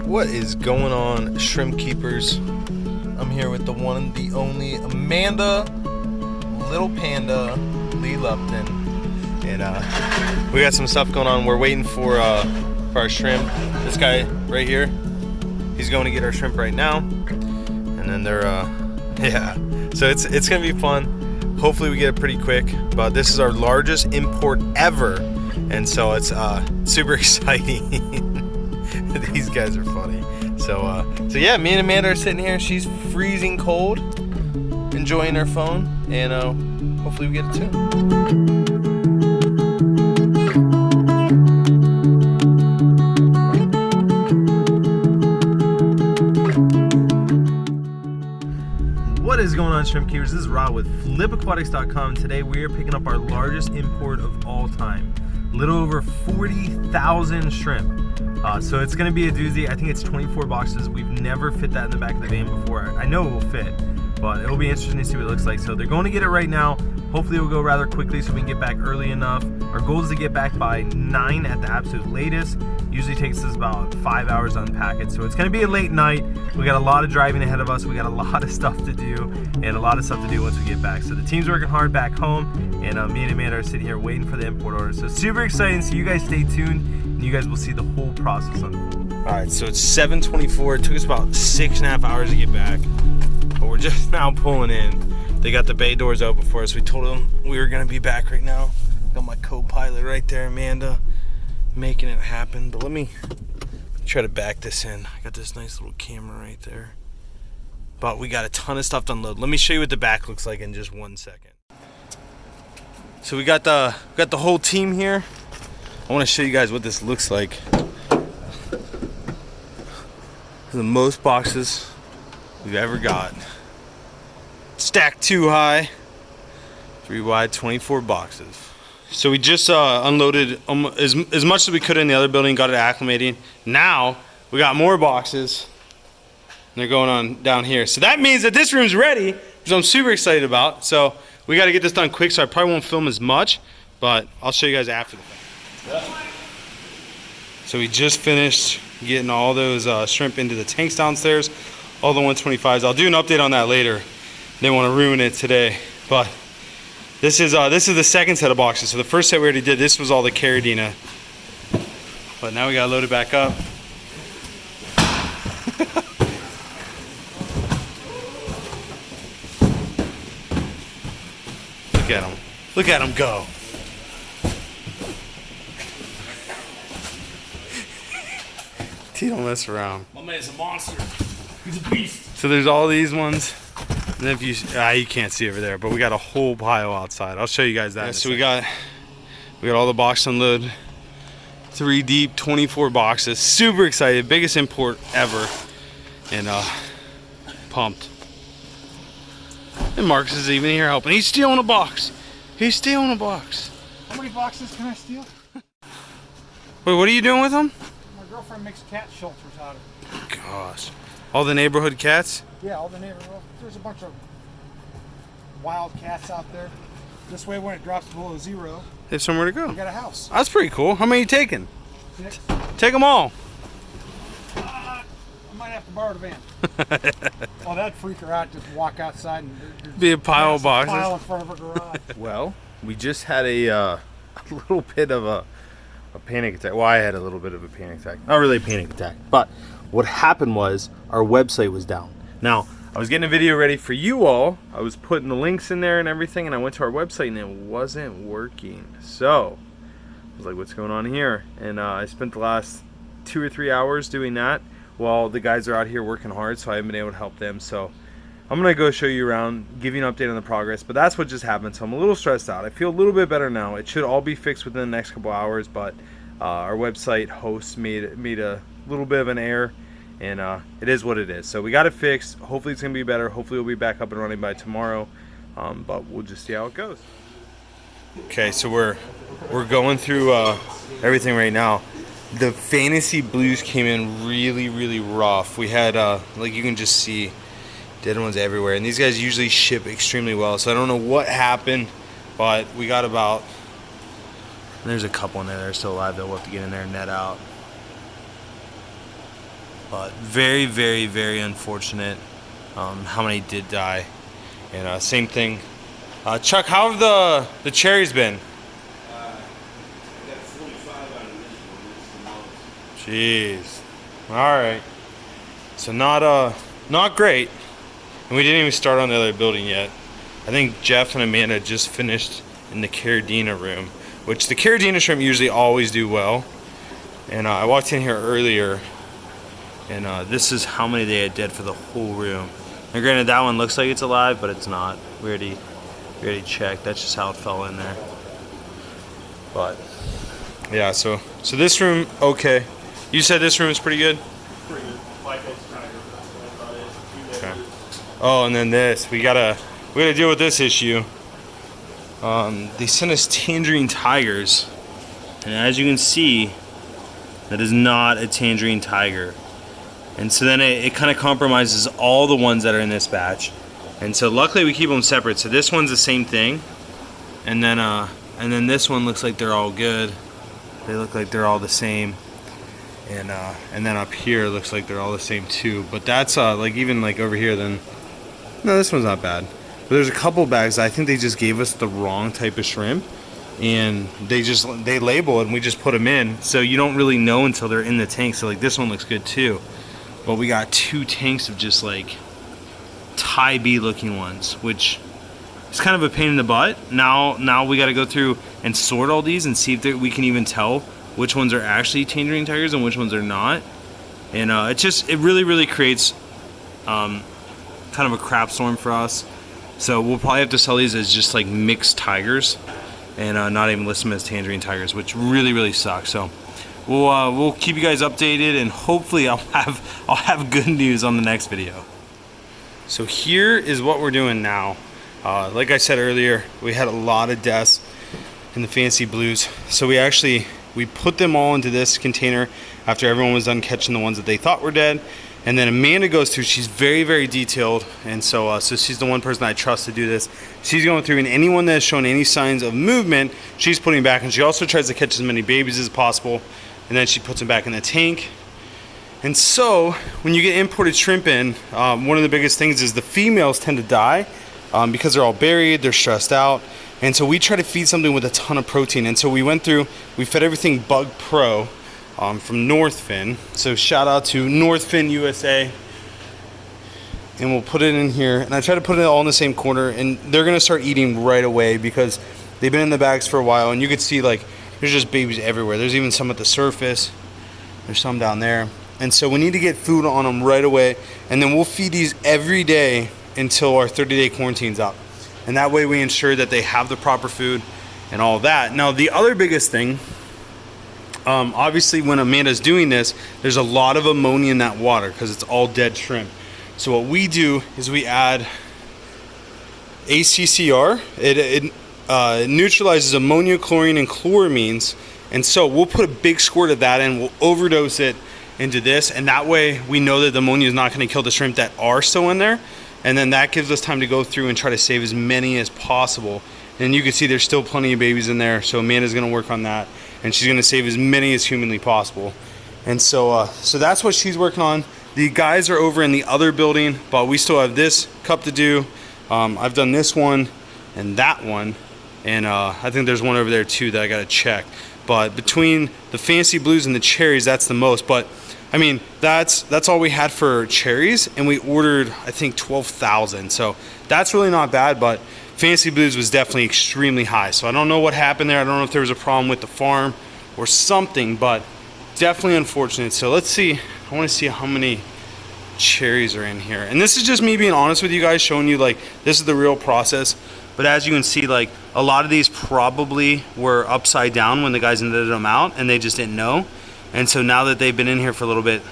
What is going on, shrimp keepers? I'm here with the one, the only Amanda, Little Panda, Lee Lupton, and we got some stuff going on. We're waiting for our shrimp. This guy right here, he's going to get our shrimp right now, and then they're yeah. So it's gonna be fun. Hopefully we get it pretty quick. But this is our largest import ever, and so it's super exciting. These guys are funny. So yeah, me and Amanda are sitting here. She's freezing cold, enjoying her phone, and hopefully we get it too. What is going on, shrimp keepers? This is Rob with flipaquatics.com. Today we are picking up our largest import of all time. A little over 40,000 shrimp. So it's going to be a doozy. I think it's 24 boxes. We've never fit that in the back of the van before. I know it will fit, but it'll be interesting to see what it looks like. So they're going to get it right now. Hopefully it will go rather quickly so we can get back early enough. Our goal is to get back by 9 at the absolute latest. Usually takes us about 5 hours to unpack it. So it's going to be a late night. We got a lot of driving ahead of us. We got a lot of stuff to do and a lot of stuff to do once we get back. So the team's working hard back home, and me and Amanda are sitting here waiting for the import order. So super exciting. So you guys stay tuned, and you guys will see the whole process unfold. All right, so it's 7:24. It took us about 6.5 hours to get back, but we're just now pulling in. They got the bay doors open for us. We told them we were gonna be back right now. Got my co-pilot right there, Amanda, making it happen. But let me try to back this in. I got this nice little camera right there. But we got a ton of stuff to unload. Let me show you what the back looks like in just 1 second. So we got the whole team here. I want to show you guys what this looks like. The most boxes we've ever got. Stacked 2 high, 3 wide, 24 boxes. So we just unloaded as much as we could in the other building, got it acclimating. Now we got more boxes, and they're going on down here. So that means that this room's ready, which I'm super excited about. So we got to get this done quick, so I probably won't film as much, but I'll show you guys after the fact. So we just finished getting all those shrimp into the tanks downstairs, all the 125s. I'll do an update on that later. Didn't want to ruin it today, but this is the second set of boxes. So the first set we already did. This was all the Caridina, but now we gotta load it back up. Look at him! Look at him go! He don't mess around. My man's a monster. He's a beast. So there's all these ones. And if you can't see over there, but we got a whole pile outside. I'll show you guys that. Yeah, so we got all the box unload, 3 deep, 24 boxes. Super excited, biggest import ever, and pumped. And Marcus is even here helping. He's stealing a box. He's stealing a box. How many boxes can I steal? Wait, what are you doing with them? My girlfriend makes cat shelters out of it. Gosh, all the neighborhood cats. Yeah, all the neighborhood. There's a bunch of wild cats out there. This way, when it drops below 0, they have somewhere to go. We got a house. That's pretty cool. How many are you taking? 6. Take them all. I might have to borrow the van. Oh, that'd freak her out. Just walk outside and be a pile of boxes. Pile in front of her garage. Well, we just had a little bit of a panic attack. Well, I had a little bit of a panic attack. Not really a panic attack, but what happened was our website was down. Now, I was getting a video ready for you all. I was putting the links in there and everything, and I went to our website and it wasn't working. So I was like, what's going on here? And I spent the last 2 or 3 hours doing that while the guys are out here working hard, so I haven't been able to help them. So I'm gonna go show you around, give you an update on the progress, but that's what just happened. So I'm a little stressed out. I feel a little bit better now. It should all be fixed within the next couple hours, but our website host made a little bit of an error, and it is what it is. So we got it fixed. Hopefully it's gonna be better. Hopefully we'll be back up and running by tomorrow, but we'll just see how it goes. Okay, so we're going through everything right now. The Fantasy Blues came in really rough. We had like you can just see dead ones everywhere, and these guys usually ship extremely well, so I don't know what happened, but we got about, there's a couple in there that are still alive that we'll have to get in there and net out. But very, very, very unfortunate how many did die. And same thing. Chuck, how have the cherries been? Jeez. Alright. So not great. And we didn't even start on the other building yet. I think Jeff and Amanda just finished in the Caridina room, which the Caridina shrimp usually always do well. And I walked in here earlier, and this is how many they had dead for the whole room. And granted, that one looks like it's alive, but it's not. We already checked. That's just how it fell in there. But yeah, so this room, okay. You said this room is pretty good? Pretty good. Okay. Oh, and then this. We gotta deal with this issue. They sent us tangerine tigers, and as you can see, that is not a tangerine tiger. And so then it kind of compromises all the ones that are in this batch. And so luckily we keep them separate. So this one's the same thing, and then this one looks like they're all good. They look like they're all the same. And then up here it looks like they're all the same too. But that's like even like over here, then no, this one's not bad. But there's a couple bags I think they just gave us the wrong type of shrimp, and they label it and we just put them in, so you don't really know until they're in the tank. So like this one looks good too, but we got 2 tanks of just like Thai bee looking ones, which is kind of a pain in the butt. Now we got to go through and sort all these and see if we can even tell which ones are actually tangerine tigers and which ones are not. And it really creates kind of a crap storm for us. So we'll probably have to sell these as just like mixed tigers, and not even list them as tangerine tigers, which really sucks. So we'll keep you guys updated, and hopefully I'll have good news on the next video. So here is what we're doing now. Like I said earlier, we had a lot of deaths in the fancy blues, so we put them all into this container after everyone was done catching the ones that they thought were dead. And then Amanda goes through, she's very detailed, and so she's the one person I trust to do this. She's going through, and anyone that has shown any signs of movement, she's putting back, and she also tries to catch as many babies as possible, and then she puts them back in the tank. And so when you get imported shrimp in, one of the biggest things is the females tend to die because they're all buried, they're stressed out, and so we try to feed something with a ton of protein. And so we fed everything Bug Pro from Northfin. So shout out to Northfin USA. And we'll put it in here. And I try to put it all in the same corner. And they're going to start eating right away because they've been in the bags for a while. And you can see like there's just babies everywhere. There's even some at the surface. There's some down there. And so we need to get food on them right away. And then we'll feed these every day until our 30-day quarantine's up. And that way we ensure that they have the proper food and all that. Now the other biggest thing, obviously when Amanda's doing this, there's a lot of ammonia in that water because it's all dead shrimp. So what we do is we add ACCR. It neutralizes ammonia, chlorine, and chloramines. And so we'll put a big squirt of that in, we'll overdose it into this, and that way we know that the ammonia is not going to kill the shrimp that are still in there. And then that gives us time to go through and try to save as many as possible. And you can see there's still plenty of babies in there, so Amanda's going to work on that, and she's going to save as many as humanly possible. And so that's what she's working on. The guys are over in the other building, but we still have this cup to do. I've done this one and that one, and I think there's one over there too that I got to check. But between the fancy blues and the cherries, that's the most. But I mean, that's all we had for cherries, and we ordered I think 12,000. So that's really not bad, but fancy blues was definitely extremely high. So I don't know what happened there. I don't know if there was a problem with the farm or something, but definitely unfortunate. So let's see. I want to see how many cherries are in here. And this is just me being honest with you guys, showing you like this is the real process. But as you can see, like a lot of these probably were upside down when the guys ended them out, and they just didn't know. And so now that they've been in here for a little bit,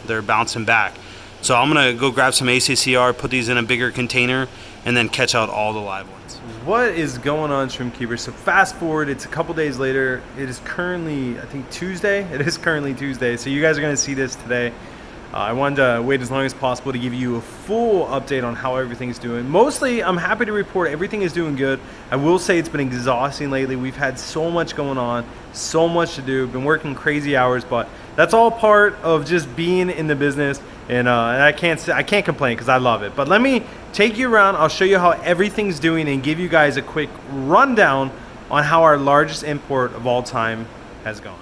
they're bouncing back. So I'm gonna go grab some ACCR, put these in a bigger container, and then catch out all the live ones. What is going on, shrimp keepers? So fast forward, it's a couple days later. It is currently, I think, Tuesday. It is currently Tuesday. So you guys are gonna see this today. I wanted to wait as long as possible to give you a full update on how everything's doing. Mostly, I'm happy to report everything is doing good. I will say it's been exhausting lately. We've had so much going on, so much to do. Been working crazy hours, but that's all part of just being in the business. And I can't complain because I love it. But let me take you around. I'll show you how everything's doing and give you guys a quick rundown on how our largest import of all time has gone.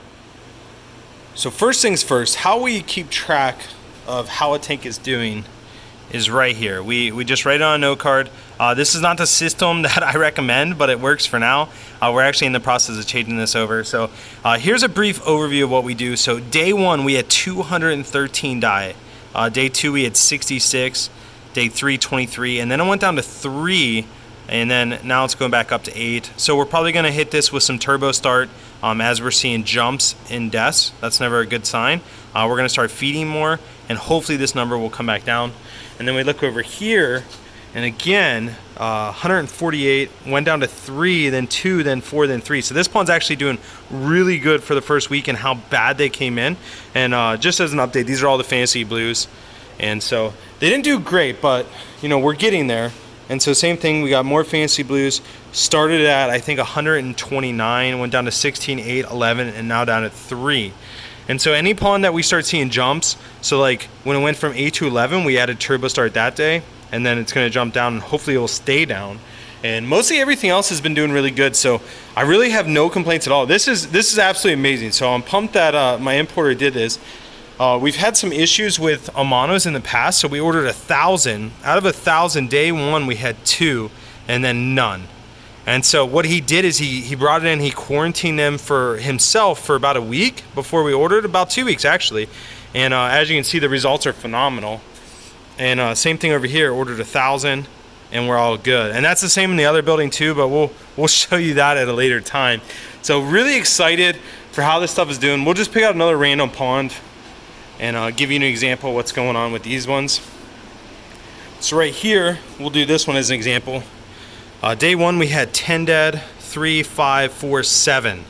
So first things first, how we keep track of how a tank is doing is right here. We just write it on a note card. This is not the system that I recommend, but it works for now. We're actually in the process of changing this over. So here's a brief overview of what we do. So day 1, we had 213 die. Day 2, we had 66. Day 3, 23. And then it went down to 3. And then now it's going back up to 8. So we're probably going to hit this with some turbo start as we're seeing jumps in deaths. That's never a good sign. We're going to start feeding more, and hopefully this number will come back down. And then we look over here, and again, 148 went down to 3, then 2, then 4, then 3. So this pond's actually doing really good for the first week and how bad they came in. And just as an update, these are all the fantasy blues. And so they didn't do great, but you know, we're getting there. And so same thing, we got more fantasy blues. Started at, I think, 129, went down to 16, 8, 11, and now down at 3. And so any pond that we start seeing jumps, so like when it went from 8 to 11, we added turbo start that day, and then it's gonna jump down and hopefully it will stay down. And mostly everything else has been doing really good. So I really have no complaints at all. This is absolutely amazing. So I'm pumped that my importer did this. We've had some issues with Amanos in the past, so we ordered 1,000. Out of 1,000, day 1 we had 2, and then none. And so what he did is he brought it in, he quarantined them for himself for about a week before we ordered, about 2 weeks actually. And as you can see, the results are phenomenal. And same thing over here, ordered 1,000, and we're all good. And that's the same in the other building too, but we'll show you that at a later time. So really excited for how this stuff is doing. We'll just pick out another random pond and I'll give you an example of what's going on with these ones. So right here, we'll do this one as an example. Day 1, we had 10 dead, 3, 5, 4, 7.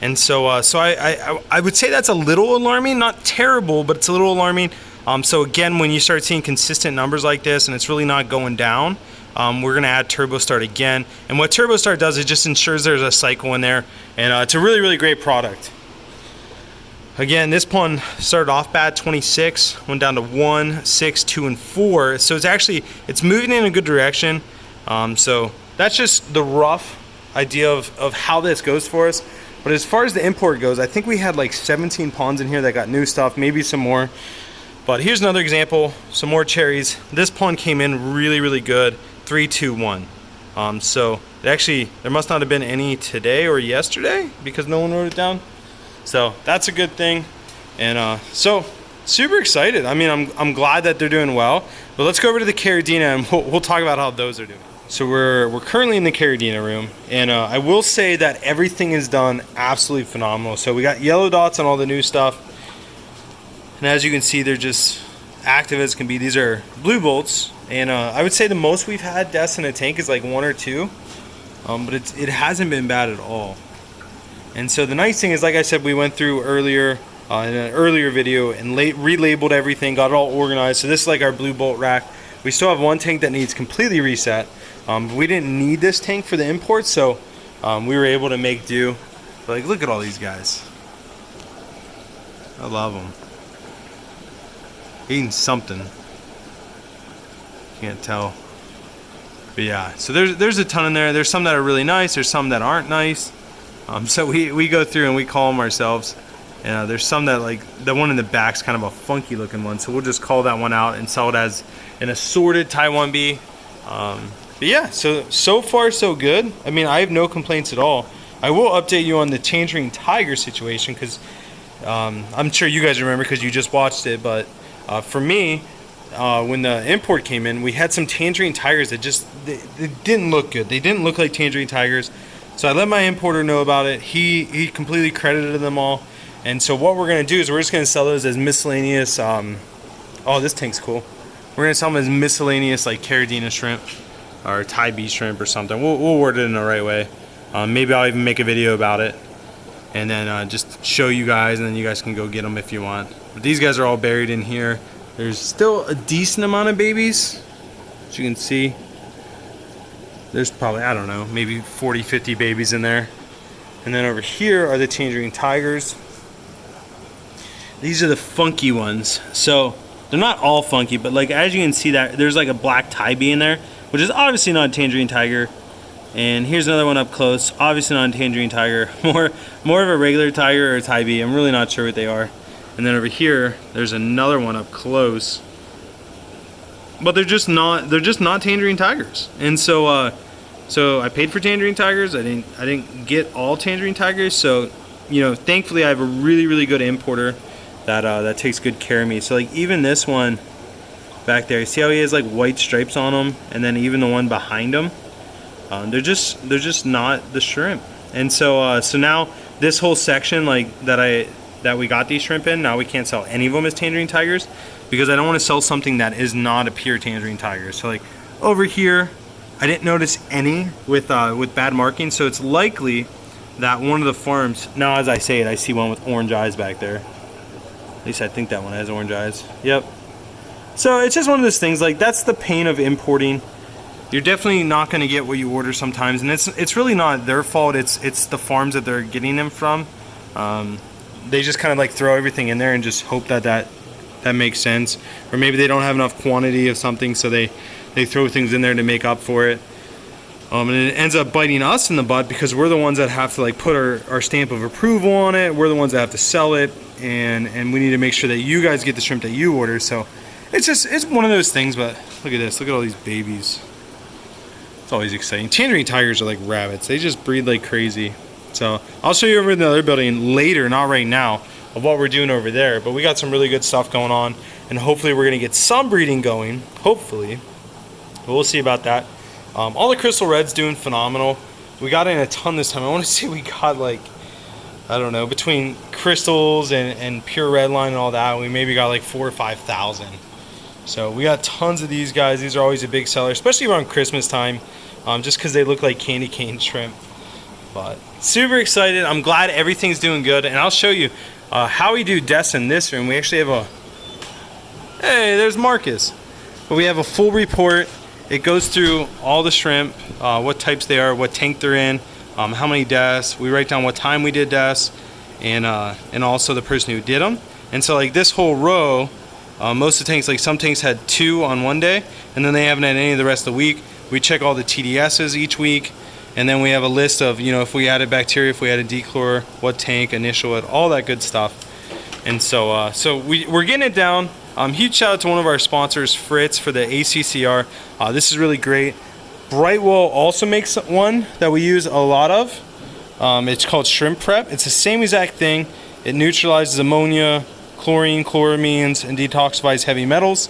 And so I would say that's a little alarming, not terrible, but it's a little alarming. So again, when you start seeing consistent numbers like this and it's really not going down, we're gonna add turbo start again. And what turbo start does, it just ensures there's a cycle in there, and it's a really, really great product. Again, this pond started off bad, 26, went down to 1, 6, 2, and 4. So it's moving in a good direction. So that's just the rough idea of how this goes for us. But as far as the import goes, I think we had like 17 ponds in here that got new stuff, maybe some more. But here's another example, some more cherries. This pond came in really, really good, 3, 2, 1. So there must not have been any today or yesterday because no one wrote it down. So that's a good thing. And so super excited. I mean, I'm glad that they're doing well. But let's go over to the Caridina and we'll talk about how those are doing. So we're currently in the Caridina room, and I will say that everything is done absolutely phenomenal. So we got yellow dots on all the new stuff. And as you can see, they're just active as can be. These are blue bolts. And I would say the most we've had deaths in a tank is like 1 or 2. But it hasn't been bad at all. And so the nice thing is, like I said, we went through earlier in an earlier video and relabeled everything, got it all organized. So this is like our blue bolt rack. We still have one tank that needs completely reset. We didn't need this tank for the import, so we were able to make do. But like, look at all these guys. I love them. Eating something. Can't tell. But yeah, so there's a ton in there. There's some that are really nice. There's some that aren't nice. So we go through and we call them ourselves. And there's some that, like the one in the back's kind of a funky looking one. So we'll just call that one out and sell it as an assorted Taiwan B. But yeah, so far so good. I mean, I have no complaints at all. I will update you on the tangerine tiger situation because I'm sure you guys remember because you just watched it. But for me, when the import came in, we had some tangerine tigers that just they didn't look good. They didn't look like tangerine tigers. So I let my importer know about it. He completely credited them all. And so what we're going to do is we're just going to sell those as miscellaneous. Oh, this tank's cool. We're going to sell them as miscellaneous like Caridina shrimp or Thai B shrimp or something. We'll word it in the right way. Maybe I'll even make a video about it and then just show you guys, and then you guys can go get them if you want. But these guys are all buried in here. There's still a decent amount of babies, as you can see. There's probably, I don't know, maybe 40, 50 babies in there. And then over here are the tangerine tigers. These are the funky ones. So they're not all funky, but like as you can see, that there's like a black tabby in there, which is obviously not a tangerine tiger. And here's another one up close, obviously not a tangerine tiger, more of a regular tiger or a tabby. I'm really not sure what they are. And then over here, there's another one up close. But they're just not tangerine tigers. And so so I paid for tangerine tigers. I didn't get all tangerine tigers. So, you know, thankfully I have a really good importer that takes good care of me. So like even this one back there, see how he has like white stripes on him, and then even the one behind him, they're just not the shrimp. And so so now this whole section like that we got these shrimp in, now we can't sell any of them as tangerine tigers, because I don't want to sell something that is not a pure tangerine tiger. So like over here, I didn't notice any with bad markings, so it's likely that one of the farms, now as I say it, I see one with orange eyes back there. At least I think that one has orange eyes. Yep. So it's just one of those things, like that's the pain of importing. You're definitely not going to get what you order sometimes, and it's really not their fault. It's the farms that they're getting them from. They just kind of like throw everything in there and just hope that makes sense. Or maybe they don't have enough quantity of something, so they throw things in there to make up for it. And it ends up biting us in the butt, because we're the ones that have to like put our stamp of approval on it. We're the ones that have to sell it, and we need to make sure that you guys get the shrimp that you order. So it's one of those things. But look at this, look at all these babies. It's always exciting. Tangerine tigers are like rabbits. They just breed like crazy. So I'll show you over in the other building later, not right now, of what we're doing over there. But we got some really good stuff going on, and hopefully we're gonna get some breeding going, hopefully. But we'll see about that. All the crystal reds doing phenomenal. We got in a ton this time. I want to say we got like, I don't know, between crystals and pure red line and all that, we maybe got like 4,000 or 5,000. So we got tons of these guys. These are always a big seller, especially around Christmas time, just because they look like candy cane shrimp. But super excited. I'm glad everything's doing good, and I'll show you how we do deaths in this room. We actually have hey, there's Marcus. But we have a full report. It goes through all the shrimp, what types they are, what tank they're in, how many deaths. We write down what time we did deaths, and also the person who did them. And so like this whole row, most of the tanks, like some tanks had 2 on one day, and then they haven't had any of the rest of the week. We check all the TDSs each week, and then we have a list of, you know, if we added bacteria, if we added dechlor, what tank, initial it, all that good stuff. And so we're getting it down. Huge shout out to one of our sponsors, Fritz, for the ACCR. This is really great. Brightwell also makes one that we use a lot of. It's called Shrimp Prep. It's the same exact thing. It neutralizes ammonia, chlorine, chloramines, and detoxifies heavy metals.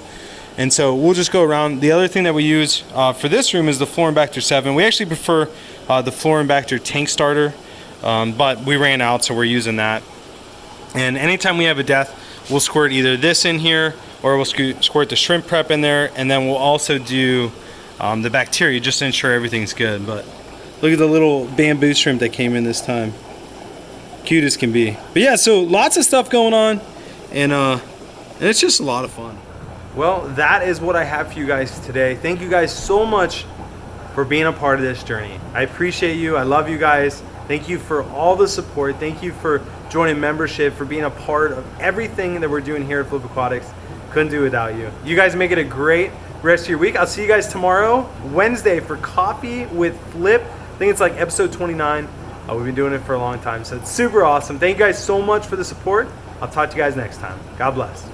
And so we'll just go around. The other thing that we use for this room is the Florinbacter 7. We actually prefer the Florinbacter tank starter, but we ran out, so we're using that. And anytime we have a death, we'll squirt either this in here, or we'll squirt the Shrimp Prep in there, and then we'll also do the bacteria just to ensure everything's good. But look at the little bamboo shrimp that came in this time. Cute as can be. But yeah, so lots of stuff going on, and it's just a lot of fun. Well, that is what I have for you guys today. Thank you guys so much for being a part of this journey. I appreciate you. I love you guys. Thank you for all the support. Thank you for joining membership, for being a part of everything that we're doing here at Flip Aquatics. Couldn't do it without you. You guys make it a great rest of your week. I'll see you guys tomorrow, Wednesday, for Coffee with Flip. I think it's like episode 29. We've been doing it for a long time, so it's super awesome. Thank you guys so much for the support. I'll talk to you guys next time. God bless.